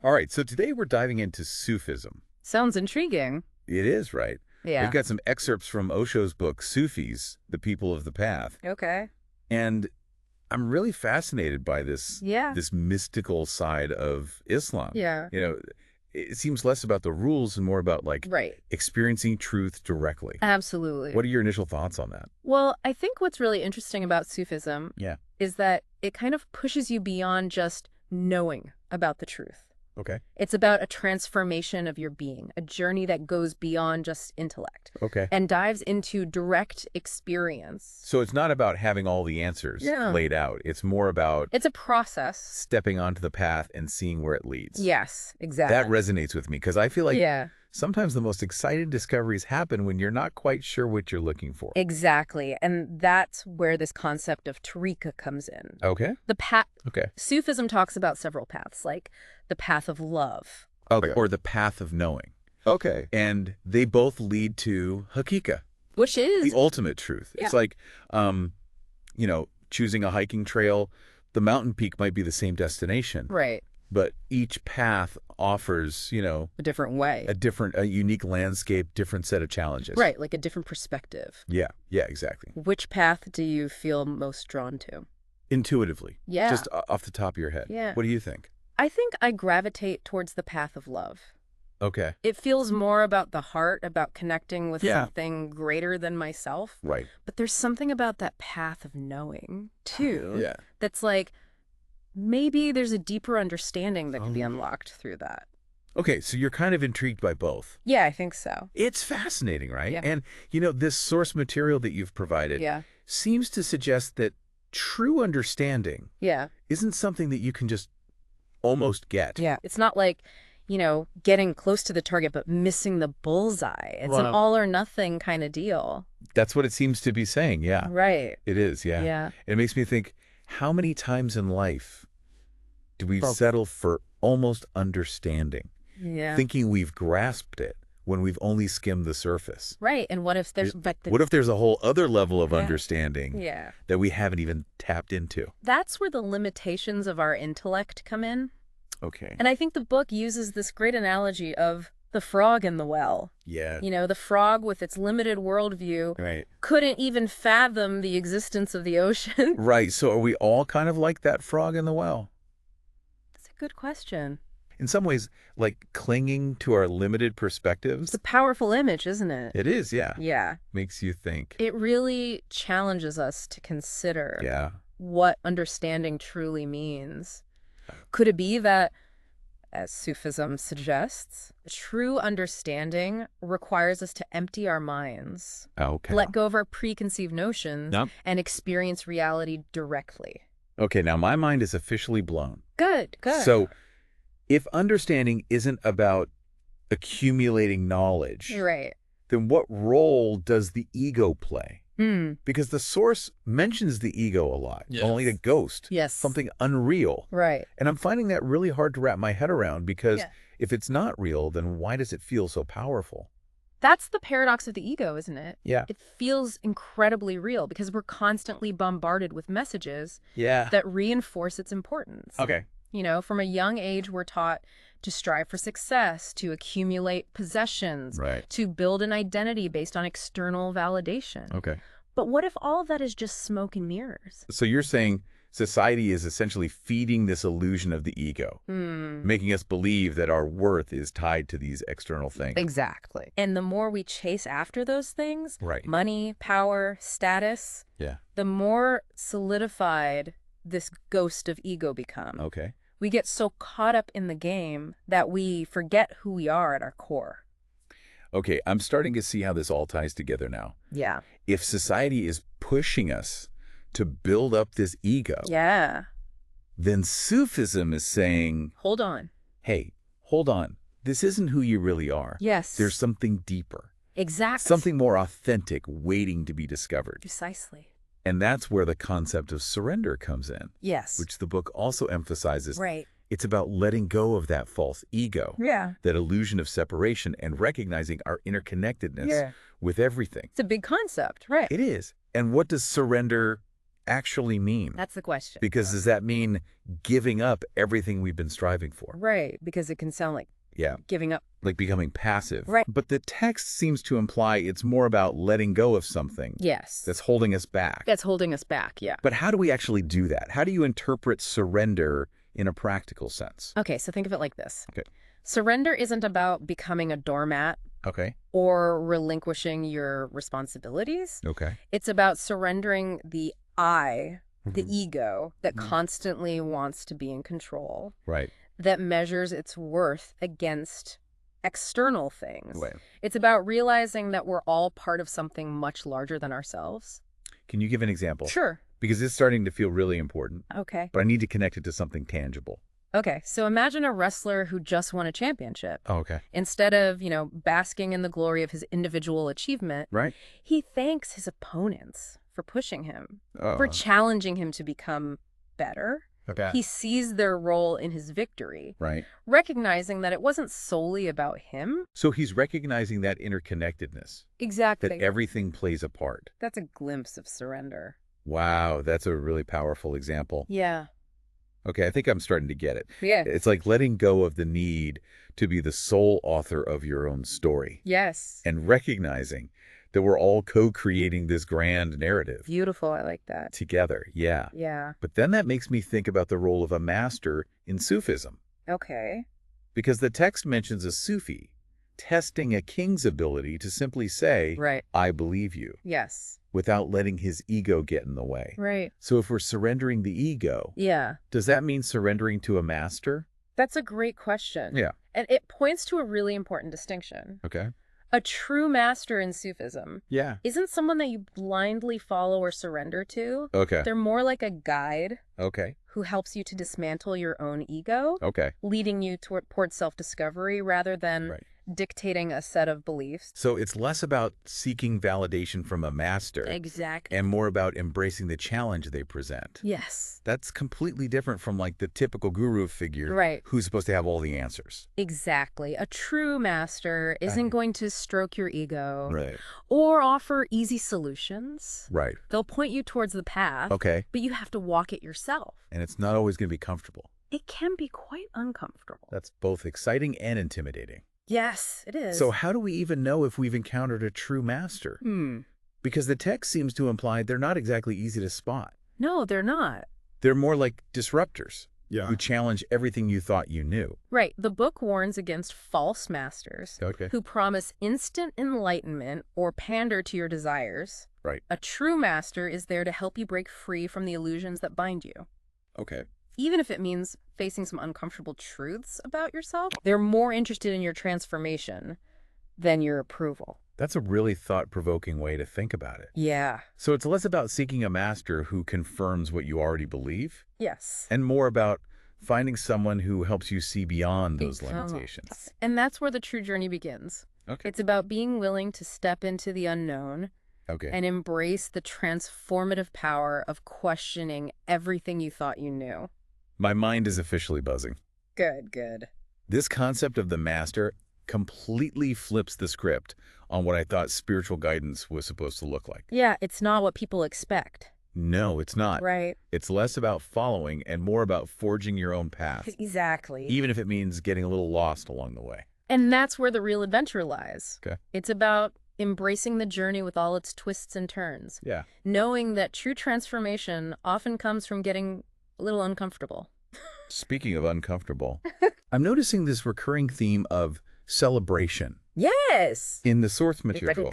All right, so today we're diving into Sufism. Sounds intriguing. It is, right? We've Yeah. got some excerpts from Osho's book, Sufis, The People of the Path. Okay. And I'm really fascinated by Yeah. this mystical side of Islam. Yeah. You know, it seems less about the rules and more about like Right. experiencing truth directly. Absolutely. What are your initial thoughts on that? Well, I think what's really interesting about Sufism Yeah. is that it kind of pushes you beyond just knowing about the truth. Okay. It's about a transformation of your being, a journey that goes beyond just intellect Okay. and dives into direct experience. So it's not about having all the answers Yeah. laid out. It's more about It's a process. stepping onto the path and seeing where it leads. Yes, exactly. That resonates with me because I feel like Yeah, sometimes the most exciting discoveries happen when you're not quite sure what you're looking for. exactly. And that's where this concept of tariqa comes in. Okay. The path. Okay. Sufism talks about several paths, like the path of love. Okay. Or the path of knowing. Okay. And they both lead to hakika, Which is, the ultimate truth. It's like, choosing a hiking trail. The mountain peak might be the same destination, right, but each path offers, a different way. a unique landscape, different set of challenges. Right, like a different perspective. Yeah. Yeah, exactly. Which path do you feel most drawn to? Intuitively. Yeah. Just off the top of your head. Yeah. What do you think? I think I gravitate towards the path of love. Okay. It feels more about the heart, about connecting with Yeah. something greater than myself. Right. But there's something about that path of knowing, too, Yeah. that's like, maybe there's a deeper understanding that can be unlocked through that. Okay, so you're kind of intrigued by both. Yeah, I think so. It's fascinating, right? Yeah. And, this source material that you've provided Yeah. seems to suggest that true understanding Yeah. isn't something that you can just almost get. Yeah. It's not like, getting close to the target but missing the bullseye. It's an Well, all or nothing kind of deal. That's what it seems to be saying, yeah. Right. It is, yeah. Yeah. It makes me think, how many times in life do we Well- settle for almost understanding, Yeah. thinking we've grasped it when we've only skimmed the surface? Right. And what if there's What if there's a whole other level of Yeah. understanding Yeah. that we haven't even tapped into? That's where the limitations of our intellect come in. Okay. And I think the book uses this great analogy of the frog in the well. Yeah. The frog with its limited worldview Right. couldn't even fathom the existence of the ocean. Right. So are we all kind of like that frog in the well? That's a good question. In some ways, like clinging to our limited perspectives? It's a powerful image, isn't it? It is, yeah. Yeah. Makes you think. It really challenges us to consider Yeah. what understanding truly means. Could it be that, as Sufism suggests, true understanding requires us to empty our minds, Okay. let go of our preconceived notions, Yep. and experience reality directly? Okay, now my mind is officially blown. Good, good. So if understanding isn't about accumulating knowledge, Right. then what role does the ego play? Hmm. Because the source mentions the ego a lot, Yes. only a ghost, Yes. something unreal. Right. And I'm finding that really hard to wrap my head around because Yeah. if it's not real, then why does it feel so powerful? That's the paradox of the ego, isn't it? Yeah. It feels incredibly real because we're constantly bombarded with messages Yeah. that reinforce its importance. Okay. From a young age, we're taught to strive for success, to accumulate possessions, Right. to build an identity based on external validation. Okay. But what if all of that is just smoke and mirrors? So you're saying society is essentially feeding this illusion of the ego, Hmm. making us believe that our worth is tied to these external things. Exactly. And the more we chase after those things, Right. money, power, status, Yeah. the more solidified this ghost of ego becomes. Okay. We get so caught up in the game that we forget who we are at our core. Okay, I'm starting to see how this all ties together now. Yeah. If society is pushing us to build up this ego, Yeah. then Sufism is saying, Hold on. hey, hold on. This isn't who you really are. Yes. There's something deeper, exactly something more authentic waiting to be discovered. precisely. And that's where the concept of surrender comes in, Yes. which the book also emphasizes. right. It's about letting go of that false ego, Yeah. that illusion of separation, and recognizing our interconnectedness with everything. It's a big concept, right? It is. And what does surrender actually mean? That's the question. Because does that mean giving up everything we've been striving for? Right, because it can sound like Yeah, giving up. like becoming passive. Right. But the text seems to imply it's more about letting go of something Yes. that's holding us back. That's holding us back, yeah. But how do we actually do that? How do you interpret surrender in a practical sense? Okay, so think of it like this. Okay. Surrender isn't about becoming a doormat Okay. or relinquishing your responsibilities. Okay. It's about surrendering the I, the Mhm. ego that Mhm. constantly wants to be in control, Right. that measures its worth against external things. Right. It's about realizing that we're all part of something much larger than ourselves. Can you give an example? Sure. Because it's starting to feel really important, Okay. but I need to connect it to something tangible. Okay, so imagine a wrestler who just won a championship. Oh, okay. Instead of, basking in the glory of his individual achievement, Right? he thanks his opponents for pushing him, Oh. for challenging him to become better. Okay. He sees their role in his victory, Right. recognizing that it wasn't solely about him. So he's recognizing that interconnectedness, that Exactly. everything plays a part. That's a glimpse of surrender. Wow, that's a really powerful example. Yeah. Okay, I think I'm starting to get it. Yeah. It's like letting go of the need to be the sole author of your own story Yes. and recognizing that we're all co-creating this grand narrative Beautiful. I like that. together. Yeah. Yeah. But then that makes me think about the role of a master in Sufism, Okay. because the text mentions a Sufi testing a king's ability to simply say, Right. I believe you, Yes. without letting his ego get in the way. Right. So if we're surrendering the ego, Yeah. does that mean surrendering to a master? That's a great question. Yeah. And it points to a really important distinction. Okay. A true master in Sufism Yeah. isn't someone that you blindly follow or surrender to. Okay. They're more like a guide Okay. who helps you to dismantle your own ego, Okay. leading you toward self-discovery rather than Right. dictating a set of beliefs. So it's less about seeking validation from a master Exactly. and more about embracing the challenge they present. Yes. That's completely different from like the typical guru figure Right. who's supposed to have all the answers. Exactly. A true master isn't going to stroke your ego Right. or offer easy solutions. Right. They'll point you towards the path, Okay. but you have to walk it yourself. And it's not always going to be comfortable. It can be quite uncomfortable. That's both exciting and intimidating. Yes, it is. So how do we even know if we've encountered a true master? Because the text seems to imply they're not exactly easy to spot. No, they're not. They're more like disruptors Yeah. who challenge everything you thought you knew. Right. The book warns against false masters Okay. who promise instant enlightenment or pander to your desires. Right. A true master is there to help you break free from the illusions that bind you. Okay. Even if it means facing some uncomfortable truths about yourself, they're more interested in your transformation than your approval. That's a really thought-provoking way to think about it. Yeah. So it's less about seeking a master who confirms what you already believe Yes. and more about finding someone who helps you see beyond those Exactly. limitations. And that's where the true journey begins. Okay. It's about being willing to step into the unknown Okay. and embrace the transformative power of questioning everything you thought you knew. My mind is officially buzzing. Good, good. This concept of the master completely flips the script on what I thought spiritual guidance was supposed to look like. Yeah, it's not what people expect. No, it's not. Right. It's less about following and more about forging your own path, Exactly. even if it means getting a little lost along the way. And that's where the real adventure lies. Okay. It's about embracing the journey with all its twists and turns, Yeah. knowing that true transformation often comes from getting a little uncomfortable. Speaking of uncomfortable, I'm noticing this recurring theme of celebration Yes. in the source material,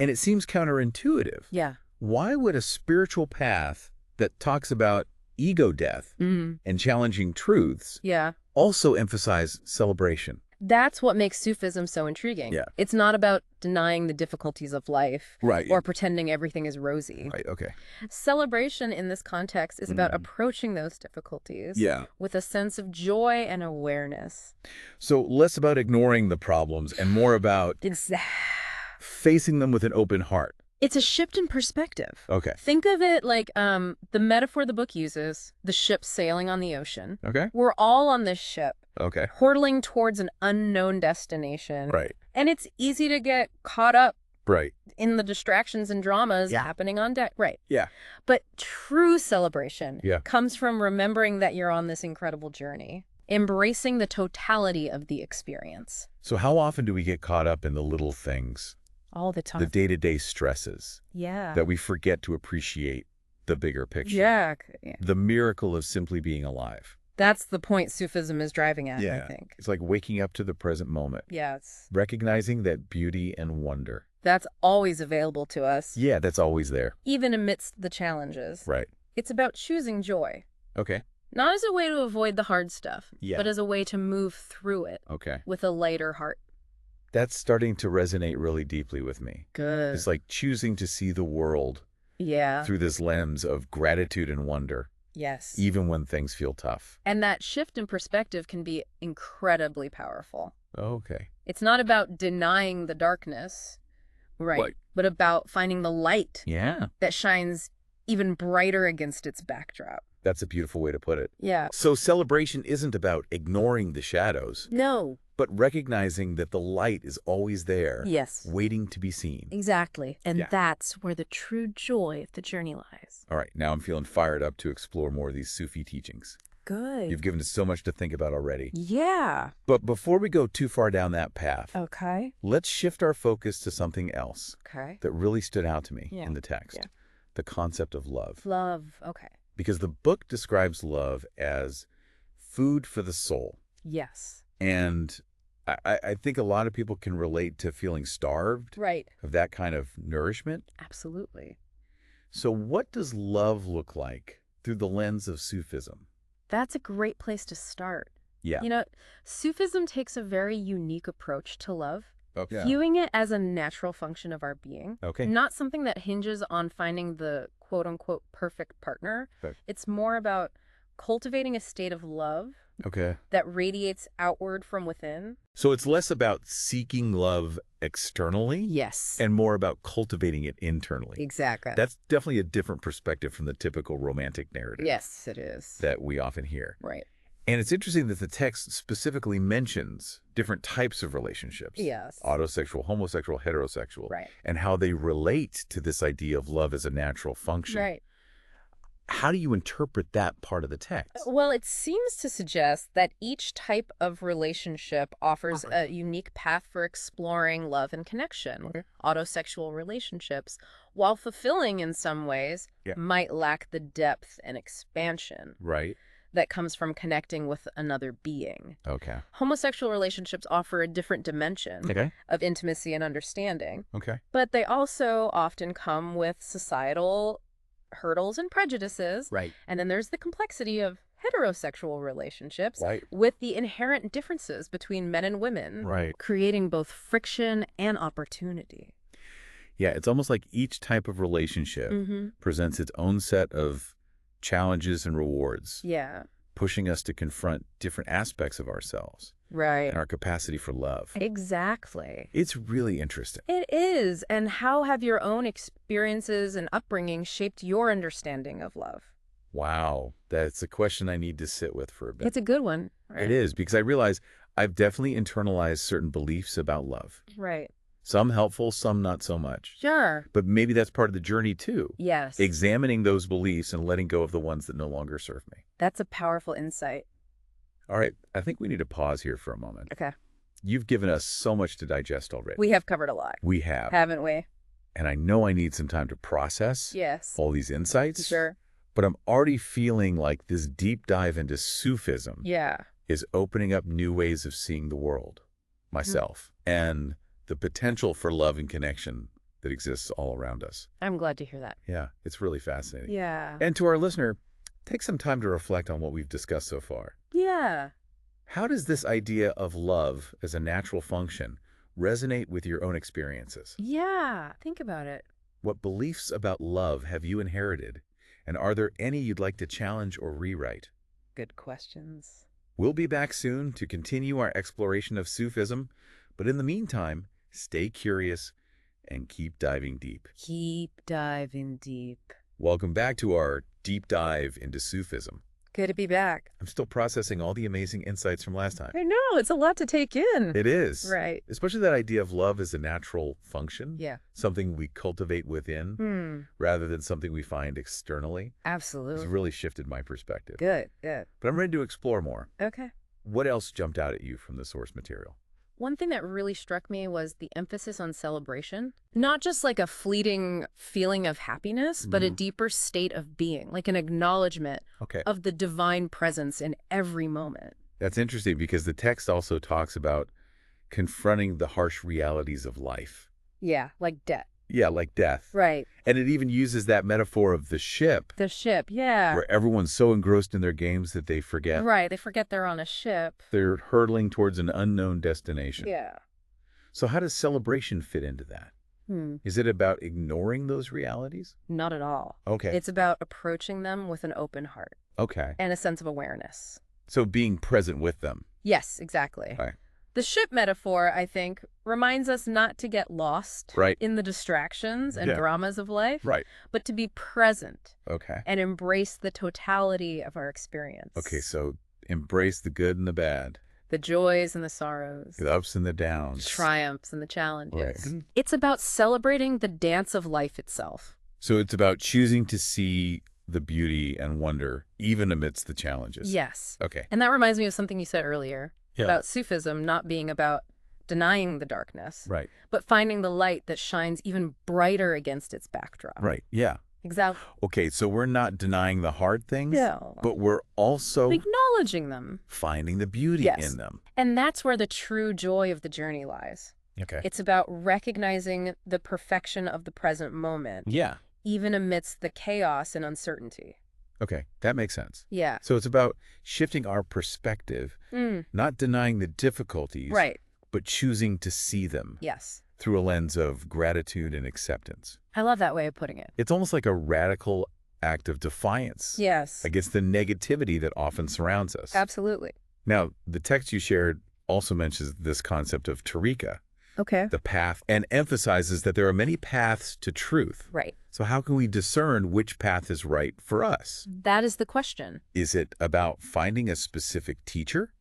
and it seems counterintuitive. Yeah. Why would a spiritual path that talks about ego death Mm-hmm. and challenging truths Yeah. also emphasize celebration? That's what makes Sufism so intriguing. Yeah. It's not about denying the difficulties of life Right. or pretending everything is rosy. Right. Okay. Celebration in this context is about approaching those difficulties Yeah. with a sense of joy and awareness. So less about ignoring the problems and more about facing them with an open heart. It's a shift in perspective. Okay. Think of it like the metaphor the book uses, the ship sailing on the ocean. Okay. We're all on this ship, Okay. hurtling towards an unknown destination. Right. And it's easy to get caught up Right. in the distractions and dramas Yeah. happening on deck. Right. Yeah. But true celebration Yeah. comes from remembering that you're on this incredible journey, embracing the totality of the experience. So how often do we get caught up in the little things, All the the time. day-to-day stresses, Yeah. that we forget to appreciate the bigger picture? Yeah. The miracle of simply being alive. That's the point Sufism is driving at, I Yeah. think. It's like waking up to the present moment, Yeah, recognizing that beauty and wonder. that's always available to us, Yeah, that's always there. even amidst the challenges. Right. It's about choosing joy, Okay. not as a way to avoid the hard stuff, Yeah. but as a way to move through it Okay. with a lighter heart. That's starting to resonate really deeply with me. Good. It's like choosing to see the world Yeah. through this lens of gratitude and wonder, Yes. even when things feel tough. And that shift in perspective can be incredibly powerful. Okay. It's not about denying the darkness, right, but about finding the light Yeah. that shines even brighter against its backdrop. That's a beautiful way to put it. Yeah. So celebration isn't about ignoring the shadows, No. but recognizing that the light is always there, Yes. waiting to be seen. Exactly. And Yeah. that's where the true joy of the journey lies. All right, now I'm feeling fired up to explore more of these Sufi teachings. Good. You've given us so much to think about already. Yeah. But before we go too far down that path, Okay. let's shift our focus to something else Okay. that really stood out to me Yeah. in the text. Yeah. The concept of love. Love. Okay. Because the book describes love as food for the soul. Yes. And I think a lot of people can relate to feeling starved Right. of that kind of nourishment. Absolutely. So what does love look like through the lens of Sufism? That's a great place to start. Yeah. You know, Sufism takes a very unique approach to love, Okay. viewing it as a natural function of our being, Okay. not something that hinges on finding the quote-unquote perfect partner. Okay. It's more about cultivating a state of love Okay. that radiates outward from within. So it's less about seeking love externally Yes. and more about cultivating it internally. Exactly. That's definitely a different perspective from the typical romantic narrative Yes, it is. that we often hear. Right. And it's interesting that the text specifically mentions different types of relationships. Yes. Autosexual, homosexual, heterosexual. Right. And how they relate to this idea of love as a natural function. Right. How do you interpret that part of the text? Well, it seems to suggest that each type of relationship offers a unique path for exploring love and connection. Okay. Autosexual relationships, while fulfilling in some ways, Yeah. might lack the depth and expansion Right. that comes from connecting with another being. Okay. Homosexual relationships offer a different dimension Okay. of intimacy and understanding, Okay. but they also often come with societal hurdles and prejudices. Right. And then there's the complexity of heterosexual relationships Right. with the inherent differences between men and women, Right. creating both friction and opportunity. Yeah, it's almost like each type of relationship Mm-hmm. presents its own set of challenges and rewards, Yeah, pushing us to confront different aspects of ourselves right. and our capacity for love. Exactly. It's really interesting. It is. And how have your own experiences and upbringing shaped your understanding of love? Wow, that's a question I need to sit with for a bit. It's a good one. Right. It is, because I realize I've definitely internalized certain beliefs about love. Right. Some helpful, some not so much. Sure. But maybe that's part of the journey too. Yes. Examining those beliefs and letting go of the ones that no longer serve me. That's a powerful insight. All right, I think we need to pause here for a moment. Okay. You've given us so much to digest already. We have covered a lot, We have. haven't we? And I know I need some time to process Yes. all these insights. Sure. But I'm already feeling like this deep dive into Sufism Yeah. is opening up new ways of seeing the world, myself, and the potential for love and connection that exists all around us. I'm glad to hear that. Yeah, it's really fascinating. Yeah. And to our listener, take some time to reflect on what we've discussed so far. Yeah. How does this idea of love as a natural function resonate with your own experiences? Yeah. Think about it. What beliefs about love have you inherited? And are there any you'd like to challenge or rewrite? Good questions. We'll be back soon to continue our exploration of Sufism, but in the meantime, stay curious and keep diving deep. Keep diving deep. Welcome back to our deep dive into Sufism. Good to be back. I'm still processing all the amazing insights from last time. I know, it's a lot to take in. It is. Right. Especially that idea of love as a natural function. Yeah. Something we cultivate within rather than something we find externally. It's Absolutely. really shifted my perspective. Good, good. But I'm ready to explore more. Okay. What else jumped out at you from the source material? One thing that really struck me was the emphasis on celebration. Not just like a fleeting feeling of happiness, but a deeper state of being, like an acknowledgement Okay. of the divine presence in every moment. That's interesting because the text also talks about confronting the harsh realities of life. Yeah, like death. Yeah, like death. Right. And it even uses that metaphor of the ship, The ship, yeah. where everyone's so engrossed in their games that they forget Right, they forget they're on a ship. they're hurtling towards an unknown destination. Yeah. So how does celebration fit into that? Is it about ignoring those realities? Not at all. Okay. It's about approaching them with an open heart Okay. and a sense of awareness. So being present with them. Yes, exactly. Right. The ship metaphor, I think, reminds us not to get lost Right. in the distractions and Yeah. dramas of life, Right. but to be present Okay. and embrace the totality of our experience. Okay, so embrace the good and the bad, The joys and the sorrows, the ups and the downs. triumphs and the challenges. Right. It's about celebrating the dance of life itself. So it's about choosing to see the beauty and wonder even amidst the challenges. Yes. Okay. And that reminds me of something you said earlier Yeah. about Sufism not being about denying the darkness, Right. but finding the light that shines even brighter against its backdrop. Right. Yeah. Exactly. Okay, so we're not denying the hard things, No. but we're also Acknowledging them. finding the beauty Yes. in them. And that's where the true joy of the journey lies. Okay. It's about recognizing the perfection of the present moment, Yeah. even amidst the chaos and uncertainty. Okay, that makes sense. Yeah. So it's about shifting our perspective, not denying the difficulties, Right. but choosing to see them Yes. through a lens of gratitude and acceptance. I love that way of putting it. It's almost like a radical act of defiance Yes. against the negativity that often surrounds us. Absolutely. Now, the text you shared also mentions this concept of tariqa, Okay. the path, and emphasizes that there are many paths to truth. Right. So how can we discern which path is right for us? That is the question. Is it about finding a specific teacher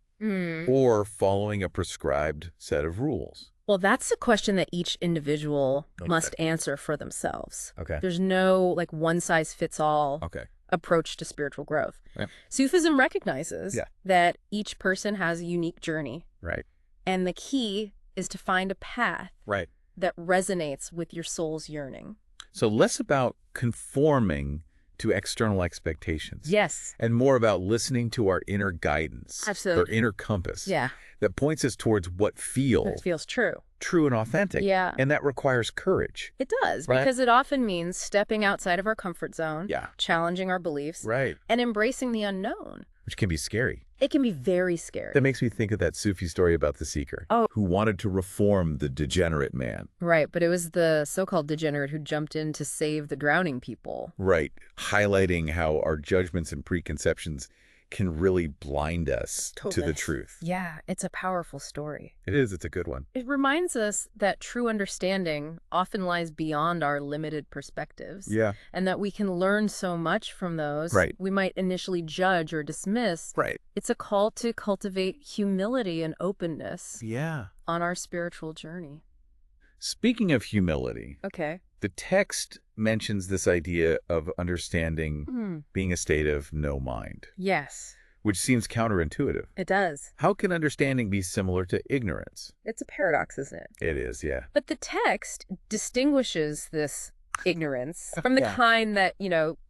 or following a prescribed set of rules? Well, that's a question that each individual Okay. must answer for themselves. Okay. There's no like one-size-fits-all Okay. approach to spiritual growth. Yeah. Sufism recognizes Yeah. that each person has a unique journey, Right. and the key is to find a path Right. that resonates with your soul's yearning. So less about conforming to external expectations. Yes. And more about listening to our inner guidance. Absolutely. Our inner compass. Yeah. That points us towards what feels That feels true. true and authentic. Yeah. And that requires courage. It does, Right. because it often means stepping outside of our comfort zone, Yeah. challenging our beliefs, Right. and embracing the unknown. Which can be scary. It can be very scary. That makes me think of that Sufi story about the seeker who wanted to reform the degenerate man. Right, but it was the so-called degenerate who jumped in to save the drowning people. Right. Highlighting how our judgments and preconceptions can really blind us to the Totally. truth. Yeah, it's a powerful story. It is. It's a good one. It reminds us that true understanding often lies beyond our limited perspectives. Yeah. And that we can learn so much from those Right. we might initially judge or dismiss. Right. It's a call to cultivate humility and openness Yeah. on our spiritual journey. Speaking of humility, Okay. the text mentions this idea of understanding being a state of no mind, Yes, which seems counterintuitive. it does. How can understanding be similar to ignorance? It's a paradox, isn't it? It is, yeah. But the text distinguishes this ignorance from the Yeah. kind that,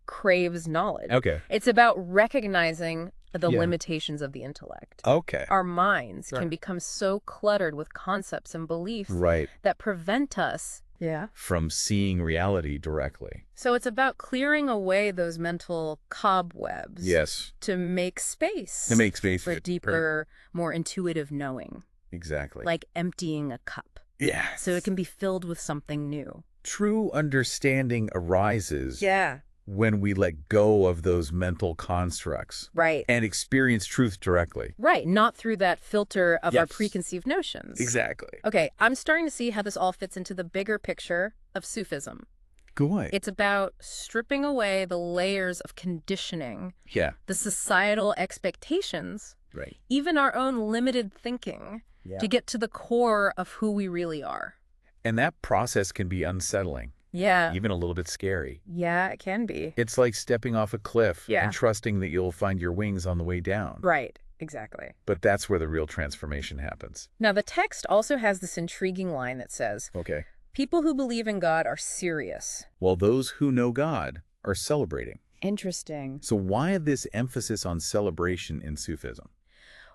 craves knowledge. Okay. It's about recognizing the Yeah. limitations of the intellect. Okay. Our minds Right. can become so cluttered with concepts and beliefs Right. that prevent us. Yeah. From seeing reality directly. So it's about clearing away those mental cobwebs. Yes. To make space. To make space for for- deeper, more intuitive knowing. Exactly. Like emptying a cup. yeah. So it can be filled with something new. True understanding arises Yeah. when we let go of those mental constructs Right. and experience truth directly. Right. Not through that filter of our Yes. preconceived notions. Exactly. Okay. I'm starting to see how this all fits into the bigger picture of Sufism. Good. It's about stripping away the layers of conditioning, Yeah. the societal expectations, Right. even our own limited thinking, to get to the core of who we really are. And that process can be unsettling, Yeah. even a little bit scary. Yeah, it can be. It's like stepping off a cliff Yeah. and trusting that you'll find your wings on the way down. Right. Exactly. But that's where the real transformation happens. Now, the text also has this intriguing line that says, Okay. people who believe in God are serious. While those who know God are celebrating. Interesting. So why this emphasis on celebration in Sufism?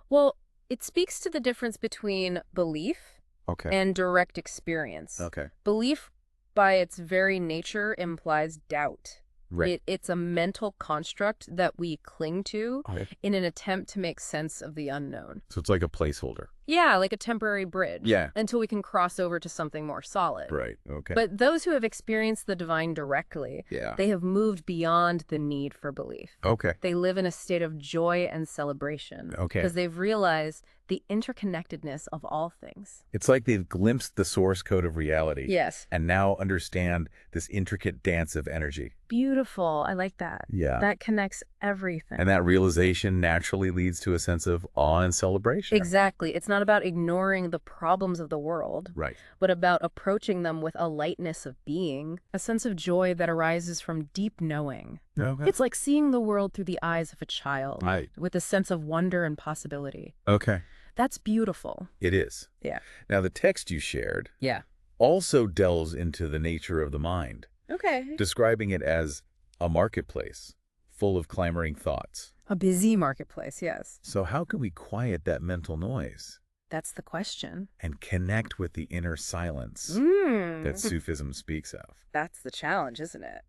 Well, it speaks to the difference between belief Okay. and direct experience. Okay. Belief, by its very nature, implies doubt. Right. It's a mental construct that we cling to Okay. in an attempt to make sense of the unknown. So it's like a placeholder. Yeah, like a temporary bridge. Yeah. Until we can cross over to something more solid. Right. Okay. But those who have experienced the divine directly, yeah. they have moved beyond the need for belief. Okay. They live in a state of joy and celebration. Okay. Because they've realized the interconnectedness of all things. It's like they've glimpsed the source code of reality. Yes. And now understand this intricate dance of energy. Beautiful. I like that. Yeah. That connects everything. And that realization naturally leads to a sense of awe and celebration. Exactly. It's not about ignoring the problems of the world, Right. but about approaching them with a lightness of being, a sense of joy that arises from deep knowing. Okay. It's like seeing the world through the eyes of a child, Right. with a sense of wonder and possibility. Okay. That's beautiful. It is. Yeah. Now, the text you shared Yeah. also delves into the nature of the mind, Okay. describing it as a marketplace full of clamoring thoughts. A busy marketplace, yes. So how can we quiet that mental noise That's the question. and connect with the inner silence that Sufism speaks of? That's the challenge, isn't it?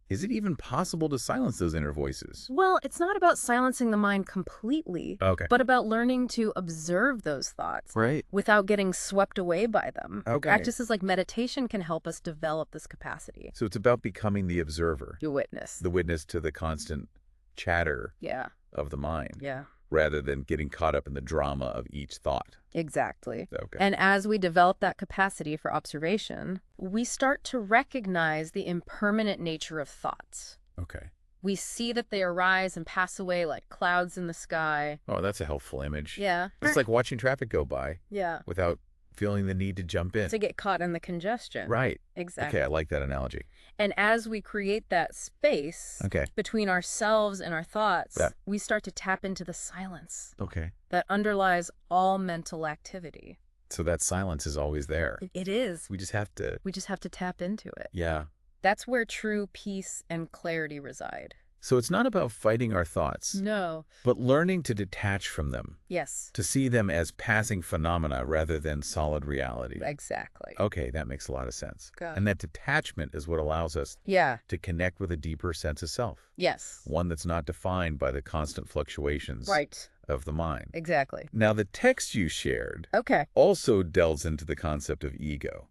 Is it even possible to silence those inner voices? Well, it's not about silencing the mind completely, Okay. but about learning to observe those thoughts Right. without getting swept away by them. Okay. Practices like meditation can help us develop this capacity. So it's about becoming the observer, You witness. the witness to the constant chatter Yeah, of the mind, yeah, rather than getting caught up in the drama of each thought. exactly. Okay. And as we develop that capacity for observation, we start to recognize the impermanent nature of thoughts. Okay. We see that they arise and pass away like clouds in the sky. Oh, that's a helpful image. Yeah. It's like watching traffic go by Yeah. without feeling the need to jump in. To get caught in the congestion. Right. Exactly. Okay, I like that analogy. And as we create that space Okay. between ourselves and our thoughts, Yeah. we start to tap into the silence Okay. that underlies all mental activity. So that silence is always there. It is. We just have to, We just have to tap into it. yeah. That's where true peace and clarity reside. So it's not about fighting our thoughts, No. but learning to detach from them, Yes. to see them as passing phenomena rather than solid reality. Exactly. Okay, that makes a lot of sense. Good. And that detachment is what allows us Yeah. to connect with a deeper sense of self, Yes. one that's not defined by the constant fluctuations Right. of the mind. Exactly. Now, the text you shared Okay. also delves into the concept of ego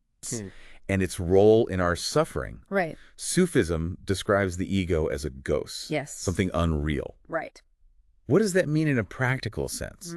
and its role in our suffering. Right. Sufism describes the ego as a ghost, Yes. something unreal. Right. What does that mean in a practical sense?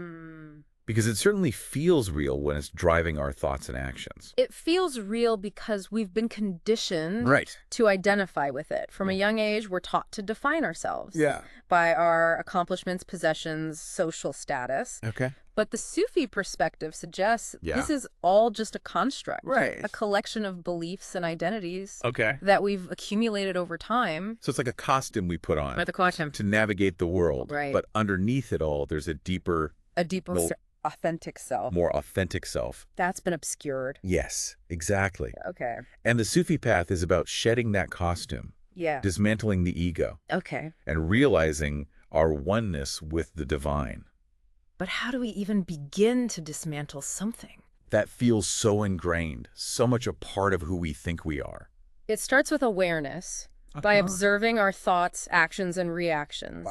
Because it certainly feels real when it's driving our thoughts and actions. It feels real because we've been conditioned Right. to identify with it. From a young age, we're taught to define ourselves Yeah. by our accomplishments, possessions, social status. Okay. But the Sufi perspective suggests Yeah. this is all just a construct, Right. a collection of beliefs and identities Okay. that we've accumulated over time. So it's like a costume we put on By the quantum. to navigate the world. Right. But underneath it all, there's a deeper, A deeper, Well- authentic self. more authentic self. That's been obscured. Yes, exactly. Okay. And the Sufi path is about shedding that costume, Yeah. dismantling the ego, Okay. and realizing our oneness with the divine. But how do we even begin to dismantle something? That feels so ingrained, so much a part of who we think we are. It starts with awareness by observing our thoughts, actions, and reactions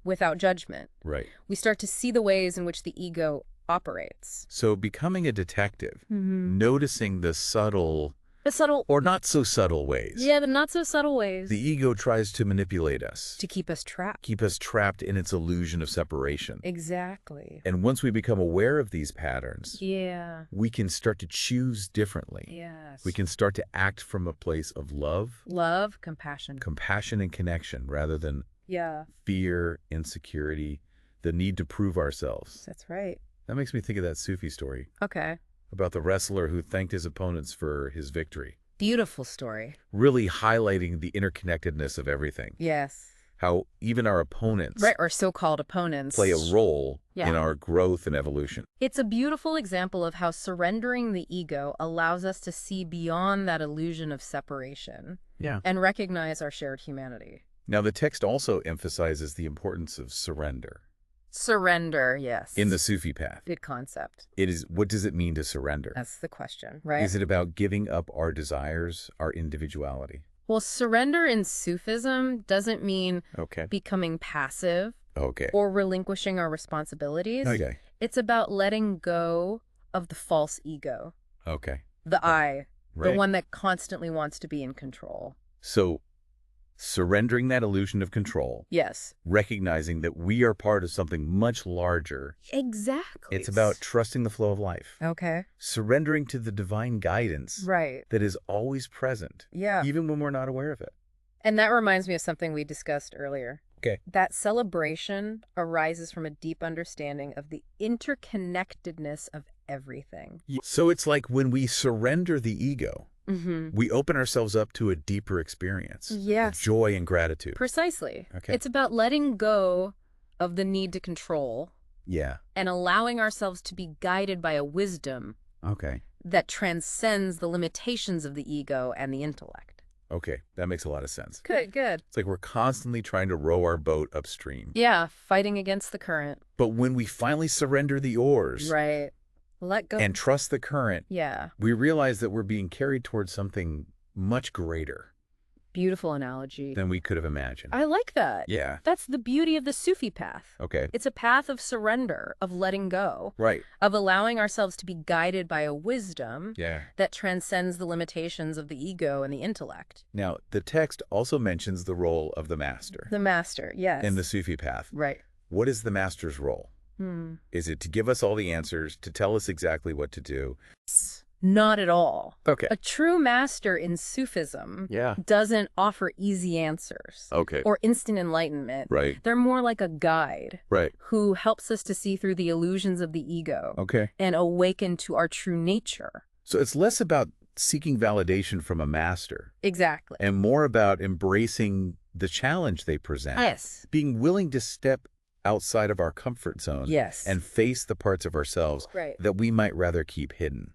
without judgment. Right. We start to see the ways in which the ego operates. So becoming a detective, noticing the subtle But subtle, or not so subtle ways. yeah, the not so subtle ways. The ego tries to manipulate us, To keep us trapped. keep us trapped in its illusion of separation. Exactly. And once we become aware of these patterns, Yeah. we can start to choose differently. Yes. We can start to act from a place of love, Love, compassion. compassion, and connection rather than Yeah, fear, insecurity, the need to prove ourselves. that's right. That makes me think of that Sufi story Okay. about the wrestler who thanked his opponents for his victory, Beautiful story. really highlighting the interconnectedness of everything. Yes. How even our opponents Right, or so-called opponents. play a role Yeah. in our growth and evolution. It's a beautiful example of how surrendering the ego allows us to see beyond that illusion of separation Yeah. and recognize our shared humanity. Now, the text also emphasizes the importance of surrender Surrender, yes. in the Sufi path. Good concept. What does it mean to surrender? That's the question, right? Is it about giving up our desires, our individuality? Well, surrender in Sufism doesn't mean Okay. becoming passive Okay. or relinquishing our responsibilities. Okay. It's about letting go of the false ego, Okay. the I, Right. the one that constantly wants to be in control. So, surrendering that illusion of control, Yes. recognizing that we are part of something much larger. Exactly. It's about trusting the flow of life, Okay. surrendering to the divine guidance Right. that is always present, Yeah. even when we're not aware of it. And that reminds me of something we discussed earlier. Okay. That celebration arises from a deep understanding of the interconnectedness of everything. So it's like when we surrender the ego, Mm-hmm. we open ourselves up to a deeper experience of Yes. joy and gratitude. Precisely. Okay. It's about letting go of the need to control Yeah. and allowing ourselves to be guided by a wisdom Okay. that transcends the limitations of the ego and the intellect. Okay. That makes a lot of sense. Good, good. It's like we're constantly trying to row our boat upstream. Yeah, fighting against the current. But when we finally surrender the oars Right. Let go. and trust the current, Yeah. we realize that we're being carried towards something much greater Beautiful analogy. than we could have imagined. I like that. Yeah. That's the beauty of the Sufi path. Okay. It's a path of surrender, of letting go, Right. of allowing ourselves to be guided by a wisdom Yeah. that transcends the limitations of the ego and the intellect. Now, the text also mentions the role of the master The master, yes. in the Sufi path. Right. What is the master's role? Is it to give us all the answers, to tell us exactly what to do? Not at all. Okay. A true master in Sufism Yeah. doesn't offer easy answers Okay. or instant enlightenment. Right. They're more like a guide Right. who helps us to see through the illusions of the ego Okay. and awaken to our true nature. So it's less about seeking validation from a master Exactly. and more about embracing the challenge they present. Yes. Being willing to step outside of our comfort zone Yes. and face the parts of ourselves Right. that we might rather keep hidden.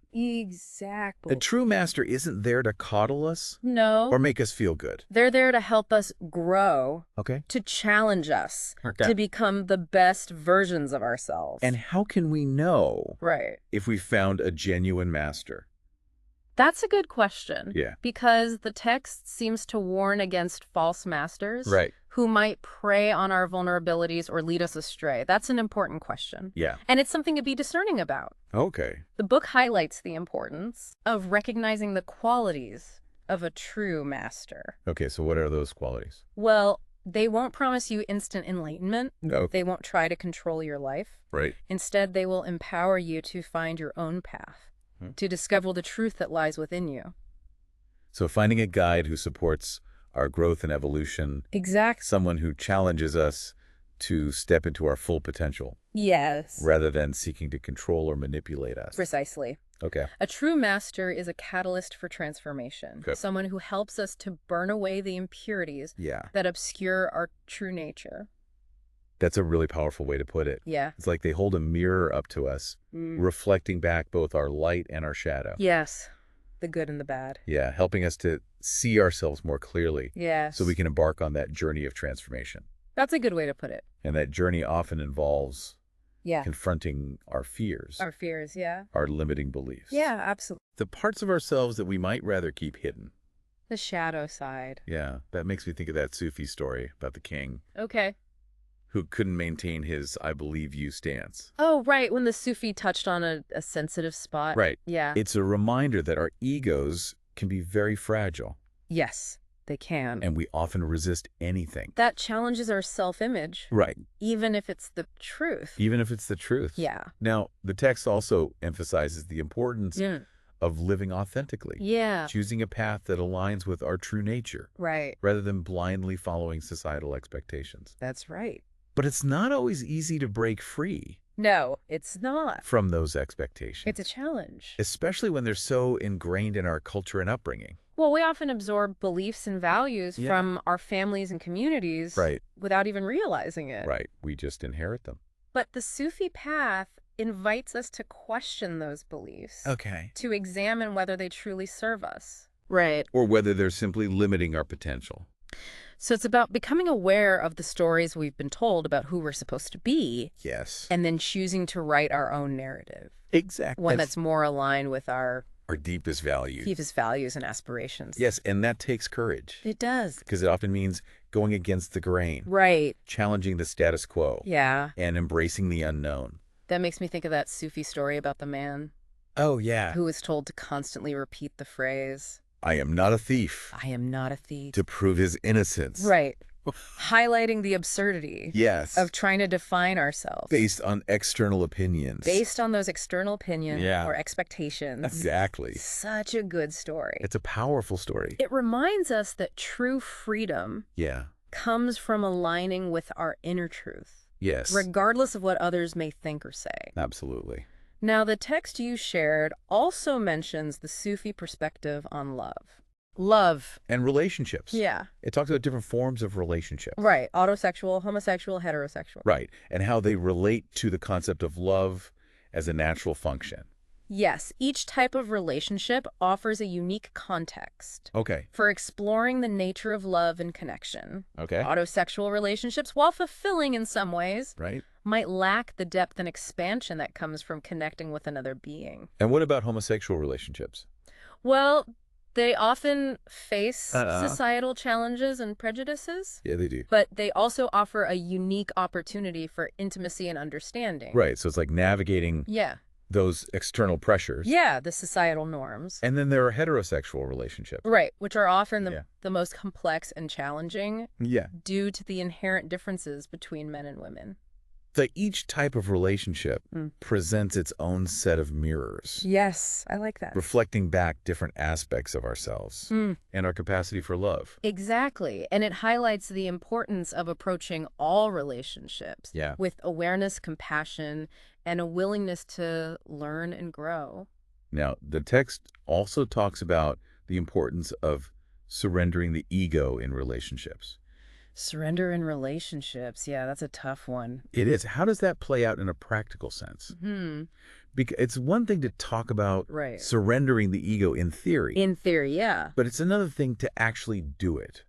Exactly. A true master isn't there to coddle us No. or make us feel good. They're there to help us grow, Okay. to challenge us, Okay. to become the best versions of ourselves. And how can we know right. if we found a genuine master? That's a good question. Yeah. Because the text seems to warn against false masters Right. who might prey on our vulnerabilities or lead us astray. That's an important question. Yeah. And it's something to be discerning about. Okay. The book highlights the importance of recognizing the qualities of a true master. Okay, so what are those qualities? Well, they won't promise you instant enlightenment. No. They won't try to control your life. Right. Instead, they will empower you to find your own path, to discover the truth that lies within you. So finding a guide who supports our growth and evolution, Exactly. someone who challenges us to step into our full potential Yes. rather than seeking to control or manipulate us. Precisely. Okay. A true master is a catalyst for transformation. Okay. Someone who helps us to burn away the impurities Yeah. that obscure our true nature. That's a really powerful way to put it. Yeah. It's like they hold a mirror up to us, reflecting back both our light and our shadow. Yes. The good and the bad. Yeah, helping us to see ourselves more clearly Yes. so we can embark on that journey of transformation. That's a good way to put it. And that journey often involves Yeah. confronting our fears, Our fears, yeah. our limiting beliefs. Yeah, absolutely. The parts of ourselves that we might rather keep hidden. The shadow side. Yeah, that makes me think of that Sufi story about the king Okay. who couldn't maintain his I believe you stance. Oh, right. When the Sufi touched on a sensitive spot. Right. Yeah. It's a reminder that our egos can be very fragile, Yes, they can. and we often resist anything. That challenges our self-image, Right. even if it's the truth. Even if it's the truth. Yeah. Now, the text also emphasizes the importance of living authentically. Yeah. Choosing a path that aligns with our true nature, Right. rather than blindly following societal expectations. That's right. But it's not always easy to break free No, it's not. from those expectations. It's a challenge. Especially when they're so ingrained in our culture and upbringing. Well, we often absorb beliefs and values Yeah. from our families and communities Right. without even realizing it. Right. We just inherit them. But the Sufi path invites us to question those beliefs, Okay. to examine whether they truly serve us. Right. Or whether they're simply limiting our potential. So it's about becoming aware of the stories we've been told about who we're supposed to be, Yes. and then choosing to write our own narrative, Exactly. one that's more aligned with our deepest values. deepest values and aspirations. Yes, and that takes courage. It does. Because it often means going against the grain, Right. challenging the status quo, Yeah. and embracing the unknown. That makes me think of that Sufi story about the man Oh, yeah. who was told to constantly repeat the phrase, I am not a thief, I am not a thief. to prove his innocence. Right. Highlighting the absurdity Yes. of trying to define ourselves Based on external opinions. based on those external opinions Yeah. or expectations. Exactly. Such a good story. It's a powerful story. It reminds us that true freedom Yeah. comes from aligning with our inner truth, Yes. regardless of what others may think or say. Absolutely. Now, the text you shared also mentions the Sufi perspective on love. Love. And relationships. Yeah. It talks about different forms of relationship. Right. Autosexual, homosexual, heterosexual. Right. And how they relate to the concept of love as a natural function. Yes, each type of relationship offers a unique context Okay. for exploring the nature of love and connection. Okay. Autosexual relationships, while fulfilling in some ways, Right. might lack the depth and expansion that comes from connecting with another being. And what about homosexual relationships? Well, they often face Uh-uh. societal challenges and prejudices, Yeah, they do. but they also offer a unique opportunity for intimacy and understanding. Right. So it's like navigating Yeah. those external pressures. Yeah, the societal norms. And then there are heterosexual relationships. Right, which are often Yeah. the most complex and challenging Yeah. due to the inherent differences between men and women. So each type of relationship presents its own set of mirrors, Yes, I like that. reflecting back different aspects of ourselves and our capacity for love. Exactly. And it highlights the importance of approaching all relationships Yeah. with awareness, compassion, and a willingness to learn and grow. Now, the text also talks about the importance of surrendering the ego in relationships. Surrender in relationships. Yeah, that's a tough one. It is. How does that play out in a practical sense? Because it's one thing to talk about Right. surrendering the ego in theory, In theory, yeah. but it's another thing to actually do it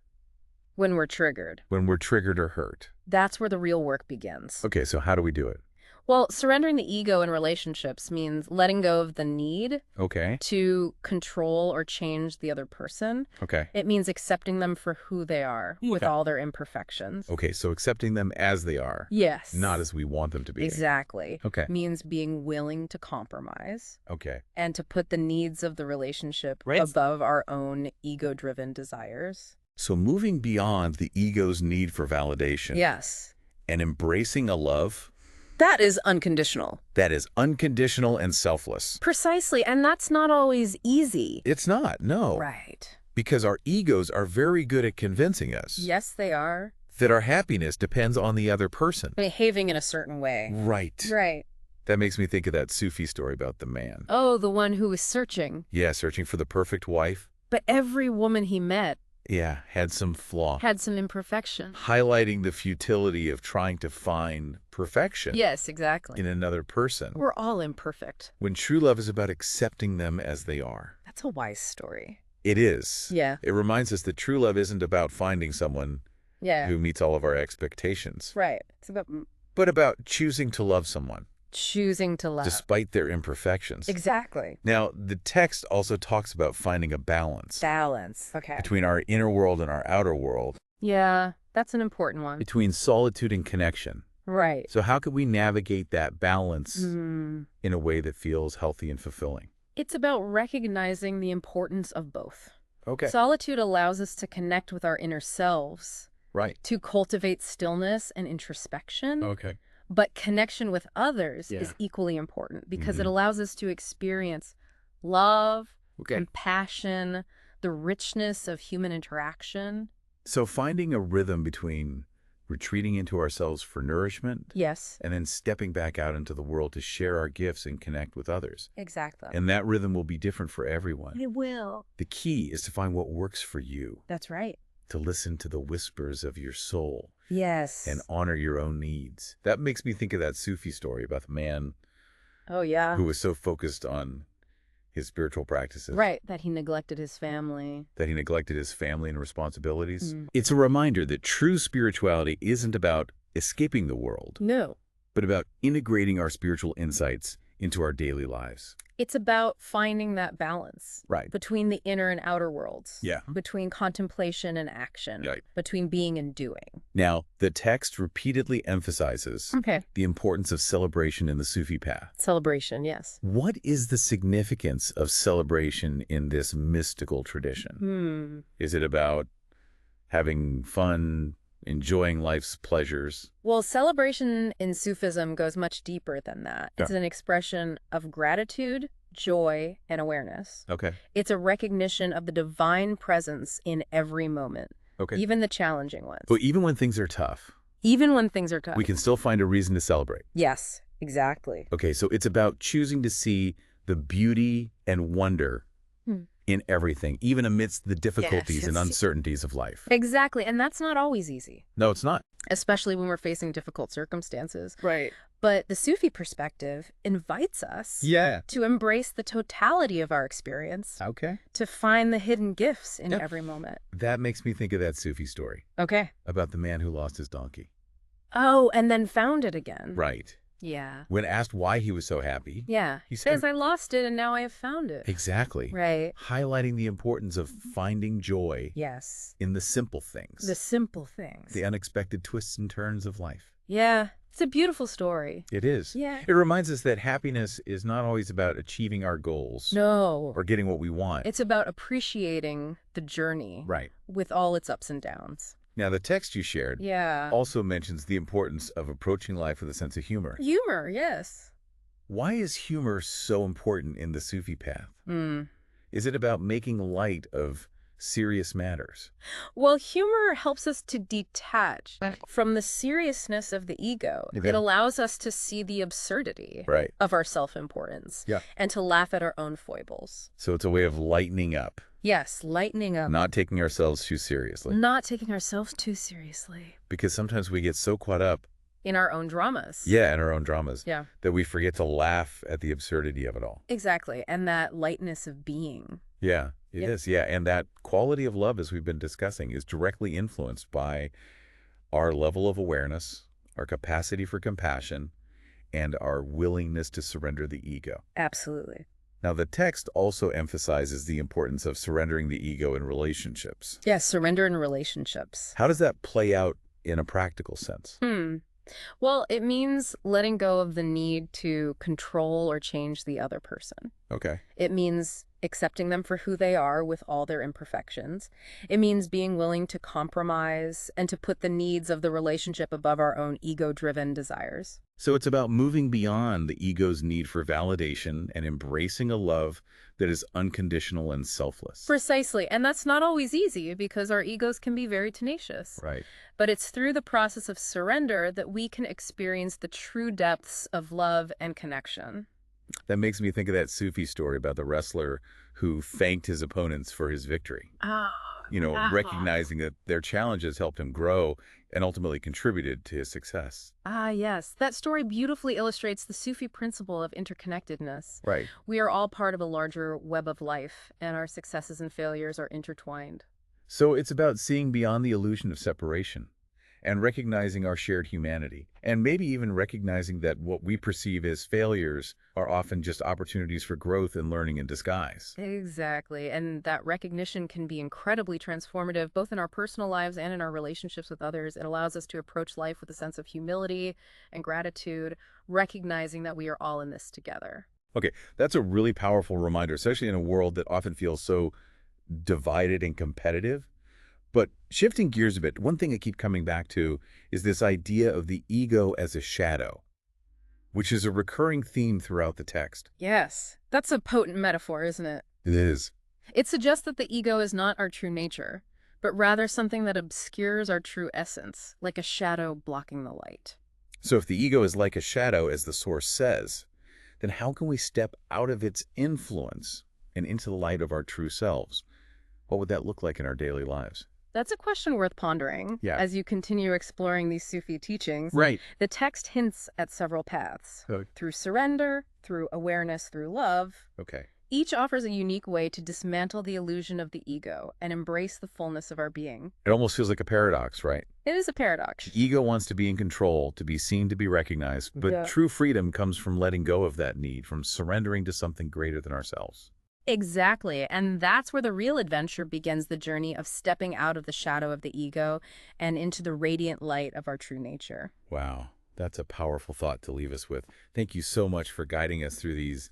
When we're triggered. when we're triggered or hurt. That's where the real work begins. Okay, so how do we do it? Well, surrendering the ego in relationships means letting go of the need Okay, to control or change the other person. okay. It means accepting them for who they are with Okay. all their imperfections. Okay, so accepting them as they are, Yes. not as we want them to be. Exactly. Okay, Means being willing to compromise okay. and to put the needs of the relationship Right. above our own ego-driven desires. So moving beyond the ego's need for validation Yes. and embracing a love That is unconditional. that is unconditional and selfless. Precisely. And that's not always easy. It's not, no. Right. Because our egos are very good at convincing us Yes, they are. that our happiness depends on the other person. Behaving in a certain way. Right. Right. That makes me think of that Sufi story about the man. Oh, the one who was searching. Yeah, searching for the perfect wife. But every woman he met Yeah, had some flaw. had some imperfection. Highlighting the futility of trying to find perfection Yes, exactly. in another person. We're all imperfect. When true love is about accepting them as they are. That's a wise story. It is. Yeah. It reminds us that true love isn't about finding someone Yeah. who meets all of our expectations, Right. It's about but about choosing to love someone choosing to love. despite their imperfections. Exactly. Now, the text also talks about finding a balance Balance. Okay. between our inner world and our outer world, Yeah, that's an important one. between solitude and connection. Right. So how could we navigate that balance Mm. in a way that feels healthy and fulfilling? It's about recognizing the importance of both. Okay. Solitude allows us to connect with our inner selves, Right. to cultivate stillness and introspection. Okay. But connection with others Yeah. is equally important because it Mhm. allows us to experience love, Okay. compassion, the richness of human interaction. So finding a rhythm between retreating into ourselves for nourishment Yes, and then stepping back out into the world to share our gifts and connect with others. exactly. And that rhythm will be different for everyone. It will. The key is to find what works for you, That's right. to listen to the whispers of your soul Yes. and honor your own needs. That makes me think of that Sufi story about the man Oh, yeah. who was so focused on his spiritual practices Right, that he neglected his family. that he neglected his family and responsibilities. Mm. It's a reminder that true spirituality isn't about escaping the world, No. but about integrating our spiritual insights into our daily lives. It's about finding that balance Right. between the inner and outer worlds. Yeah. Between contemplation and action. Right. Between being and doing. Now, the text repeatedly emphasizes Okay. the importance of celebration in the Sufi path. Celebration, yes. What is the significance of celebration in this mystical tradition? Is it about having fun, enjoying life's pleasures? Well, celebration in Sufism goes much deeper than that. It's an expression of gratitude, joy, and awareness. Okay. It's a recognition of the divine presence in every moment, Okay. even the challenging ones. But even when things are tough, Even when things are tough. we can still find a reason to celebrate. Yes, exactly. Okay, so it's about choosing to see the beauty and wonder in everything, even amidst the difficulties and yes. uncertainties of life. Exactly, and that's not always easy, No, it's not. especially when we're facing difficult circumstances. Right. But the Sufi perspective invites us Yeah. to embrace the totality of our experience, Okay. to find the hidden gifts in Yep. every moment. That makes me think of that Sufi story Okay. about the man who lost his donkey. Oh, and then found it again. Right. Yeah. When asked why he was so happy. Yeah. He says, said- I lost it and now I have found it. Exactly. Right. Highlighting the importance of finding joy Yes. in the simple things, The simple things. the unexpected twists and turns of life. Yeah. It's a beautiful story. It is. Yeah. It reminds us that happiness is not always about achieving our goals No. or getting what we want. It's about appreciating the journey Right. with all its ups and downs. Now, the text you shared Yeah. also mentions the importance of approaching life with a sense of humor. Humor, yes. Why is humor so important in the Sufi path? Is it about making light of serious matters? Well, humor helps us to detach from the seriousness of the ego. Okay. It allows us to see the absurdity Right. of our self-importance Yeah. and to laugh at our own foibles. So it's a way of lightening up, Yes, lightening up. not taking ourselves too seriously. Not taking ourselves too seriously Because sometimes we get so caught up, in our own dramas. yeah, in our own dramas, Yeah. that we forget to laugh at the absurdity of it all. Exactly. And that lightness of being. Yeah, it Yep. is. Yeah, and that quality of love, as we've been discussing, is directly influenced by our level of awareness, our capacity for compassion, and our willingness to surrender the ego. Absolutely. Now, the text also emphasizes the importance of surrendering the ego in relationships. Yes, surrender in relationships. How does that play out in a practical sense? Well, it means letting go of the need to control or change the other person. Okay. It means accepting them for who they are with all their imperfections. It means being willing to compromise and to put the needs of the relationship above our own ego-driven desires. So it's about moving beyond the ego's need for validation and embracing a love that is unconditional and selfless. Precisely. And that's not always easy because our egos can be very tenacious. Right. But it's through the process of surrender that we can experience the true depths of love and connection. That makes me think of that Sufi story about the wrestler who thanked his opponents for his victory. Oh, Recognizing that their challenges helped him grow and ultimately contributed to his success. yes. That story beautifully illustrates the Sufi principle of interconnectedness. Right. We are all part of a larger web of life, and our successes and failures are intertwined. So it's about seeing beyond the illusion of separation and recognizing our shared humanity, and maybe even recognizing that what we perceive as failures are often just opportunities for growth and learning in disguise. Exactly. And that recognition can be incredibly transformative, both in our personal lives and in our relationships with others. It allows us to approach life with a sense of humility and gratitude, recognizing that we are all in this together. Okay, that's a really powerful reminder, especially in a world that often feels so divided and competitive. But shifting gears a bit, one thing I keep coming back to is this idea of the ego as a shadow, which is a recurring theme throughout the text. Yes, that's a potent metaphor, isn't it? It is. It suggests that the ego is not our true nature, but rather something that obscures our true essence, like a shadow blocking the light. So if the ego is like a shadow, as the source says, then how can we step out of its influence and into the light of our true selves? What would that look like in our daily lives? That's a question worth pondering. Yeah. As you continue exploring these Sufi teachings, Right. the text hints at several paths. Through surrender, through awareness, through love, Okay. each offers a unique way to dismantle the illusion of the ego and embrace the fullness of our being. It almost feels like a paradox, right? It is a paradox. The ego wants to be in control, to be seen, to be recognized, but Yeah. true freedom comes from letting go of that need, from surrendering to something greater than ourselves. Exactly. And that's where the real adventure begins, the journey of stepping out of the shadow of the ego and into the radiant light of our true nature. Wow, that's a powerful thought to leave us with. Thank you so much for guiding us through these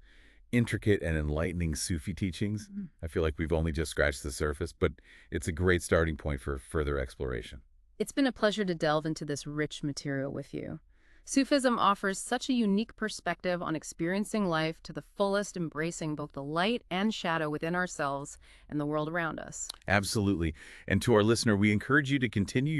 intricate and enlightening Sufi teachings. I feel like we've only just scratched the surface, but it's a great starting point for further exploration. It's been a pleasure to delve into this rich material with you. Sufism offers such a unique perspective on experiencing life to the fullest, embracing both the light and shadow within ourselves and the world around us. Absolutely. And to our listener, we encourage you to continue